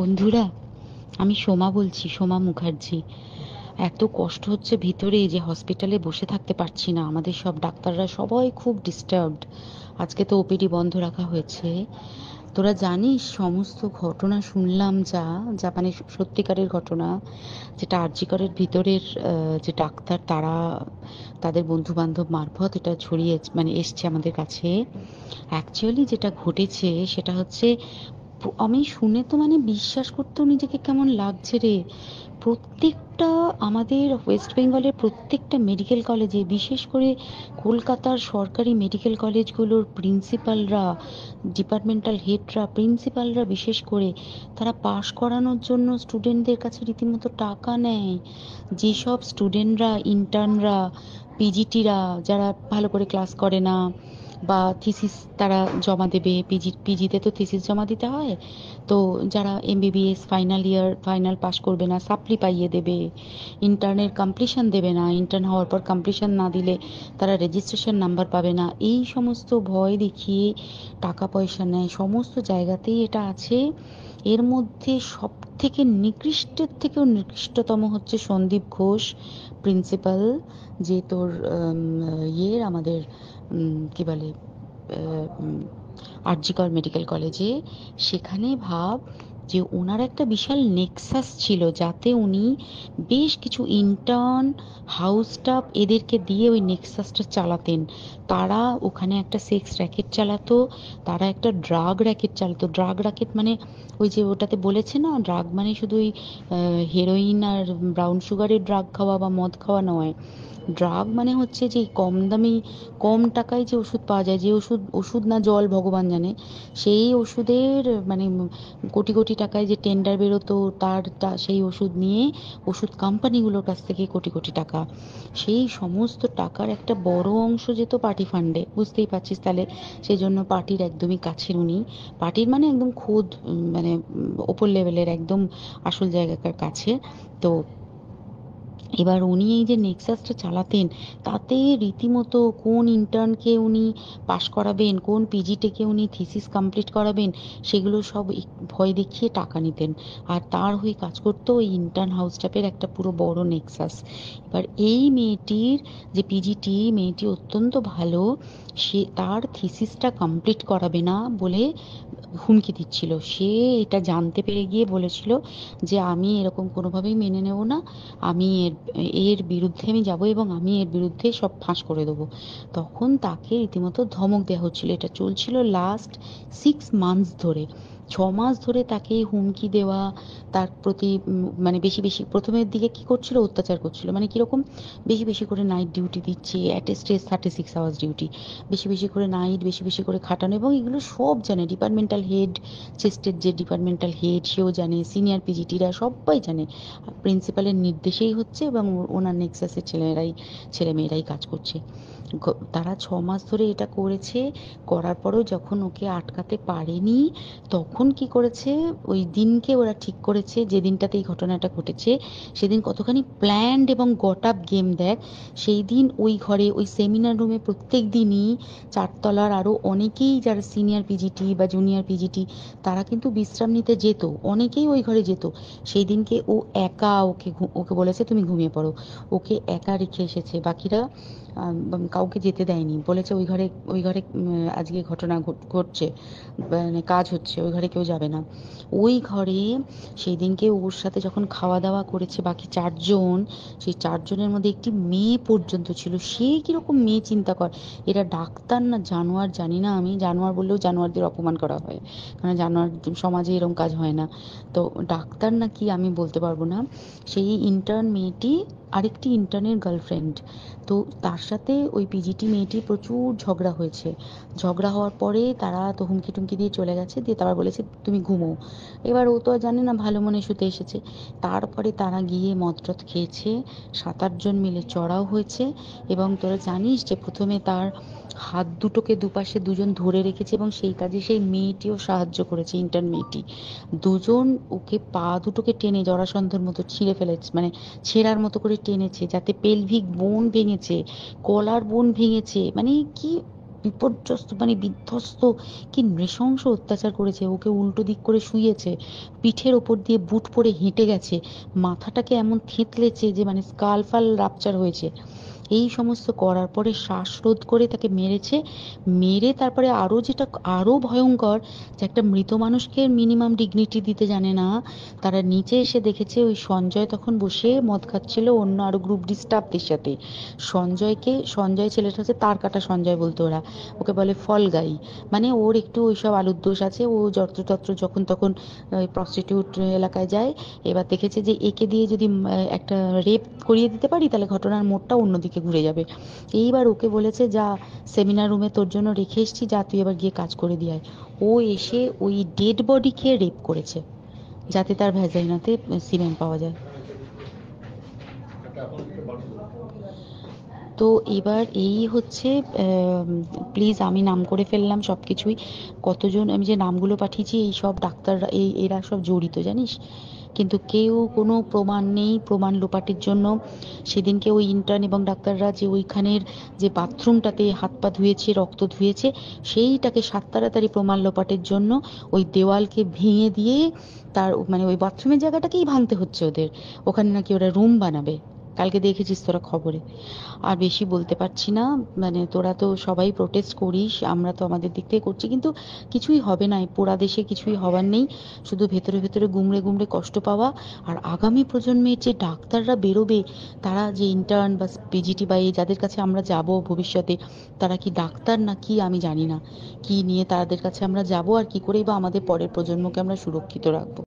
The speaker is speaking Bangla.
বন্ধুরা, আমি সোমা বলছি, সোমা মুখার্জি। এত কষ্ট হচ্ছে ভিতরে যে হসপিটালে বসে থাকতে পারছি না। আমাদের সব ডাক্তাররা সবাই খুব ডিস্টার্বড। আজকে তো ওপিডি বন্ধ রাখা হয়েছে। তোরা জানিস সমস্ত ঘটনা শুনলাম, যা যা মানে সত্যিকারের ঘটনা, যেটা আরজি করের ভিতরের যে ডাক্তার তারা তাদের বন্ধু বান্ধব মারফত এটা ছড়িয়ে মানে এসছে আমাদের কাছে। অ্যাকচুয়ালি যেটা ঘটেছে সেটা হচ্ছে, আমি শুনে তো মানে বিশ্বাস করতেও নিজেকে কেমন লাগছে রে। প্রত্যেকটা আমাদের ওয়েস্ট বেঙ্গলের প্রত্যেকটা মেডিকেল কলেজে, বিশেষ করে কলকাতার সরকারি মেডিকেল কলেজগুলোর প্রিন্সিপালরা, ডিপার্টমেন্টাল হেডরা, প্রিন্সিপালরা বিশেষ করে, তারা পাশ করানোর জন্য স্টুডেন্টদের কাছে রীতিমতো টাকা নেয়। যেসব স্টুডেন্টরা, ইন্টার্নরা, পিজিটিরা যারা ভালো করে ক্লাস করে না বা থিসিস তারা জমা দেবে, পিজিতে তো থিসিস জমা দিতে হয়, তো যারা MBBS final year final pass করবে না সাপ্লি পাইয়ে দেবে, ইন্টার্নের কমপ্লিশন দেবে না, ইন্টার্ন হওয়ার পর কমপ্লিশন না দিলে তারা রেজিস্ট্রেশন নাম্বার পাবে না, এই সমস্ত ভয় দেখিয়ে টাকা পয়সা নেয়। সমস্ত জায়গাতেই এটা আছে। এর মধ্যে সব থেকে নিকৃষ্টের থেকেও নিকৃষ্টতম হচ্ছে সন্দীপ ঘোষ, প্রিন্সিপাল, যে তোর আমাদের কি বলে, আরজিকর মেডিকেল কলেজে। সেখানে ভাব যে ওনার একটা বিশাল নেক্সাস ছিল, যাতে উনি বেশ কিছু ইন্টার্ন, হাউস স্টাফ এদেরকে দিয়ে ওই নেক্সাসটা চালাতেন। তারা ওখানে একটা সেক্স র্যাকেট চালাতো, তারা একটা ড্রাগ র্যাকেট চালাতো। ড্রাগ র্যাকেট মানে ওই যে ওটাতে বলেছে না, ড্রাগ মানে শুধু ওই হেরোইন আর ব্রাউন সুগারের ড্রাগ খাওয়া বা মদ খাওয়া নয়। ড্রাগ মানে হচ্ছে যে কম দামি, কম টাকায় যে ওষুধ পাওয়া যায়, যে ওষুধ, ওষুধ না জল ভগবান জানে, সেই ওষুধের মানে কোটি কোটি টাকায় যে টেন্ডার বেরোতো, সেই ওষুধ নিয়ে ওষুধ কোম্পানিগুলোর কাছ থেকে কোটি কোটি টাকা, সেই সমস্ত টাকার একটা বড় অংশ যেত পার্টি ফান্ডে। বুঝতেই পারছিস তাহলে। সেই জন্য পার্টির একদমই কাছের উনি, পার্টির মানে একদম খোদ মানে ওপর লেভেলের একদম আসল জায়গাকার কাছে। তো এবার উনি এই যে নেক্সাসটা চালাতেন, তাতে রীতিমতো কোন ইন্টার্নকে উনি পাশ করাবেন, কোন পিজিটিকে উনি থিসিস কমপ্লিট করাবেন, সেগুলো সব ভয় দেখিয়ে টাকা নিতেন। আর তার হয়ে কাজ করতো ওই ইন্টার্ন হাউস স্টাফের একটা পুরো বড় নেক্সাস। এবার এই মেয়েটির, যে পিজিটি মেয়েটি অত্যন্ত ভালো, সে তার থিসিসটা কমপ্লিট করাবে না বলে হুমকি দিচ্ছিল। সে এটা জানতে পেরে গিয়ে বলেছিল যে আমি এরকম কোনোভাবেই মেনে নেব না, আমি এর এর বিরুদ্ধে আমি যাব এবং আমি এর বিরুদ্ধে সব ফাঁস করে দেবো। তখন তাকে রীতিমতো ধমক দেওয়া হচ্ছিল। এটা চলছিল লাস্ট 6 মান্থস ধরে। 6 মাস ধরে তাকে হুমকি দেওয়া, তার প্রতি মানে বেশি বেশি প্রথমের দিকে কি করছিল, অত্যাচার করছিল। মানে কিরকম, বেশি বেশি করে নাইট ডিউটি দিচ্ছে, at a stress 36 hours duty, বেশি বেশি করে নাইট, বেশি বেশি করে খাটানো। এবং এগুলো সব জানে ডিপার্টমেন্টাল হেড, চেস্টের যে ডিপার্টমেন্টাল হেড সেও জানে, সিনিয়র পিজিটিরা সবাই জানে। প্রিন্সিপালের নির্দেশেই হচ্ছে এবং ওনার নেক্সাসের ছেলেমেয়েরাই কাজ করছে। তারা 6 মাস ধরে এটা করেছে। করার পরেও যখন ওকে আটকাতে পারেনি, তখন কি করেছে, ওই দিনকে ওরা ঠিক করেছে, যে দিনটাতে এই ঘটনাটা ঘটেছে, সেদিন কতখানি প্ল্যান্ড এবং গট আপ গেম দেখ। সেই দিন ওই ঘরে, ওই সেমিনার রুমে প্রত্যেক দিনই চারতলার আরো অনেকেই যারা সিনিয়র পিজিটি বা জুনিয়র পিজিটি, তারা কিন্তু বিশ্রাম নিতে যেত, অনেকেই ওই ঘরে যেত। সেই দিনকে ও একা, ওকে বলেছে তুমি ঘুমিয়ে পড়ো, ওকে একা রেখে এসেছে। বাকিরা কাউকে যেতে দেয়নি, বলেছে ওই ঘরে আজকে ঘটনা ঘটছে, মানে কাজ হচ্ছে, ওই ঘরে কেউ যাবে না। ওই ঘরে সেই দিনকে ওর সাথে যখন খাওয়া দাওয়া করেছে বাকি 4 জন, সেই 4 জনের মধ্যে একটি মেয়ে পর্যন্ত ছিল। সে কিরকম মেয়ে চিন্তা কর। এরা ডাক্তার না জানোয়ার জানি না, আমি জানোয়ার বললেও জানোয়ারদের অপমান করা হয়, কারণ জানোয়ার সমাজে এরকম কাজ হয় না। তো ডাক্তার না কি আমি বলতে পারবো না। সেই ইন্টার্ন মেয়েটি আরেকটি ইন্টার্নের গার্লফ্রেন্ড। তো তার সাথে ওই পিজিটি মেয়েটি প্রচুর ঝগড়া হয়েছে। ঝগড়া হওয়ার পরে তারা তো হুমকি টুমকি দিয়ে চলে গেছে, দিয়ে তারপর বলেছে তুমি ঘুমো। এবার ও তো আর জানে না, ভালো মনে শুতে এসেছে। তারপরে তারা গিয়ে মদ টদ খেয়েছে, 7-8 জন মিলে চড়াও হয়েছে। এবং তোরা জানিস যে প্রথমে তার হাত দুটোকে দুপাশে 2 জন ধরে রেখেছে এবং সেই কাজে সেই মেয়েটিও সাহায্য করেছে, ইন্টার্ন মেয়েটি। 2 জন ওকে পা দুটোকে টেনে জরাসন্ধর মতো ছিঁড়ে ফেলেছে, মানে ছেঁড়ার মতো করে টেনেছে, যাতে পেলভিক বোন ভেঙেছে, কলার বোন ভেঙেছে। মানে কি বিপর্যস্ত মানে বিধ্বস্ত, কি নৃশংস অত্যাচার করেছে। ওকে উল্টো দিক করে শুইয়েছে, পিঠের ওপর দিয়ে বুট পরে হেঁটে গেছে, মাথাটাকে এমন থেঁতলেছে যে মানে স্কাল ফাল রাপচার হয়েছে। এই সমস্ত করার পরে শ্বাসরোধ করে তাকে মেরেছে। মেরে তারপরে আরো যেটা আরো ভয়ঙ্কর, যে একটা মৃত মানুষকে মিনিমাম ডিগনিটি দিতে জানে না, তারা নিচে এসে দেখেছে ওই সঞ্জয় তখন বসে মদ খাচ্ছিল অন্য আরো গ্রুপ ডি স্টাফদের সাথে। সঞ্জয় ছেলেটা হচ্ছে তার কাটা সঞ্জয় বলতো ওরা, ওকে বলে ফল গাই। মানে ওর একটু ওইসব আলুর দোষ আছে, ও যত্রতত্র যখন তখন প্রস্টিটিউট এলাকায় যায়। এবার দেখেছে যে একে দিয়ে যদি একটা রেপ করিয়ে দিতে পারি তাহলে ঘটনার মোড়টা অন্যদিকে ঘুরে যাবে। এইবার ওকে বলেছে, যা সেমিনার রুমে তোর জন্য রেখে এসেছি, যা তুই এবার গিয়ে কাজ করে দিয়ে আয়। ও এসে ওই ডেড বডি খেয়ে রেপ করেছে, যাতে তার ভ্যাজাইনাতে সিমেন্ট পাওয়া যায়। তো এবার এই হচ্ছে, প্লিজ আমি নাম করে ফেললাম সব কিছুই। কতজন আমি যে নামগুলো পাঠিয়েছি এই সব ডাক্তাররা, এরা সব জড়িত জানিস। কিন্তু কেউ কোনো প্রমাণ নেই, প্রমাণ লোপাটের জন্য সেদিনকে ওই ইন্টার্ন এবং ডাক্তাররা যে ওইখানের যে বাথরুমটাতে হাত পা ধুয়েছে, রক্ত ধুয়েছে, সেইটাকে সাত তাড়াতাড়ি প্রমাণ লোপাটের জন্য ওই দেওয়ালকে ভেঙে দিয়ে তার মানে ওই বাথরুমের জায়গাটাকেই ভাঙতে হচ্ছে ওদের। ওখানে নাকি ওরা রুম বানাবে, কালকে দেখেছিস তোরা খবরে। আর বেশি বলতে পারছি না, মানে তোরা তো সবাই প্রোটেস্ট করিস, আমরা তো আমাদের দিক থেকে করছি, কিন্তু কিছুই হবে না, এই পোড়া দেশে কিছুই হবার নেই, শুধু ভেতরে ভেতরে গুমড়ে গুমড়ে কষ্ট পাওয়া। আর আগামী প্রজন্মের যে ডাক্তাররা বেরোবে, তারা যে ইন্টার্ন বা পিজিটি বা এই যাদের কাছে আমরা যাব ভবিষ্যতে, তারা কি ডাক্তার না কি আমি জানি না, কি নিয়ে তাদের কাছে আমরা যাব আর কি করেই বা আমাদের পরের প্রজন্মকে আমরা সুরক্ষিত রাখবো।